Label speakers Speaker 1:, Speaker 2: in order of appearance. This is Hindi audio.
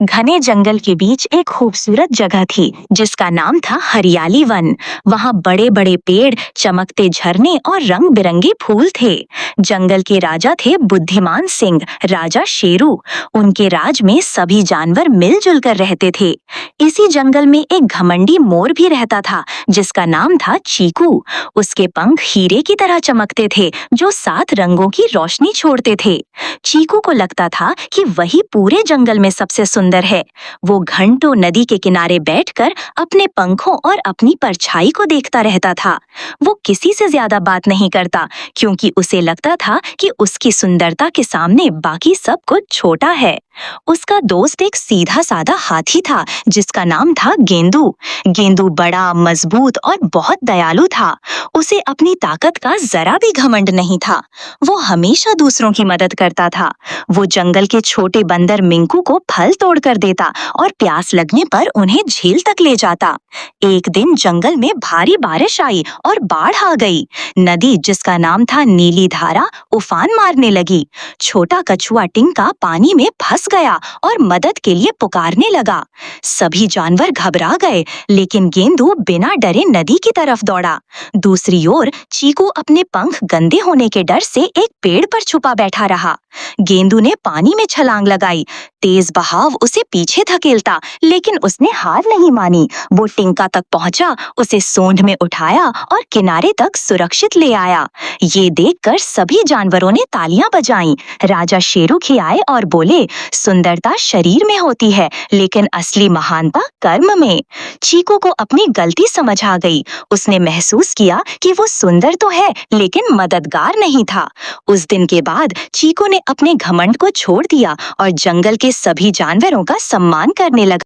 Speaker 1: घने जंगल के बीच एक खूबसूरत जगह थी जिसका नाम था हरियाली वन। वहाँ बड़े बड़े पेड़, चमकते झरने और रंग बिरंगे फूल थे। जंगल के राजा थे बुद्धिमान सिंह, राजा शेरू। उनके राज में सभी जानवर मिलजुल कर रहते थे। इसी जंगल में एक घमंडी मोर भी रहता था जिसका नाम था चीकू। उसके पंख हीरे की तरह चमकते थे जो 7 रंगों की रोशनी छोड़ते थे। चीकू को लगता था कि वही पूरे जंगल में सबसे सुंदर है। वो घंटों नदी के किनारे बैठकर अपने पंखों और अपनी परछाई को देखता रहता था। वो किसी से ज्यादा बात नहीं करता क्योंकि उसे लगता था कि उसकी सुंदरता के सामने बाकी सब कुछ छोटा है। उसका दोस्त एक सीधा साधा हाथी था जिसका नाम था गेंदू। गेंदू बड़ा, मजबूत और बहुत दयालु था। उसे अपनी ताकत का जरा भी घमंड नहीं था। वो हमेशा दूसरों की मदद करता था। वो जंगल के छोटे बंदर मिंकू को फल तोड़ कर देता और प्यास लगने पर उन्हें झील तक ले जाता। एक दिन जंगल में भारी बारिश आई और बाढ़ आ गई। नदी जिसका नाम था नीली धारा उफान मारने लगी। छोटा कछुआ टिंका पानी में फंस गया और मदद के लिए पुकारने लगा। सभी जानवर घबरा गए, लेकिन गेंदू बिना डरे नदी की तरफ दौड़ा। दूसरी ओर चीकू अपने पंख गंदे होने के डर से एक पेड़ पर छुपा बैठा रहा। गेंदू ने पानी में छलांग लगाई। तेज बहाव उसे पीछे धकेलता, लेकिन उसने हार नहीं मानी। वो टिंका तक पहुंचा, उसे सूंड में उठाया और किनारे तक सुरक्षित ले आया। ये देखकर सभी जानवरों ने तालियां बजाईं। राजा शेरू खियाए और बोले, सुंदरता शरीर में होती है, लेकिन असली महानता कर्म में। चीकू को अपनी गलती समझ आ गई। उसने महसूस किया कि वो सुंदर तो है, लेकिन मददगार नहीं था। उस दिन के बाद चीकू ने अपने घमंड को छोड़ दिया और जंगल के सभी जानवरों का सम्मान करने लगा।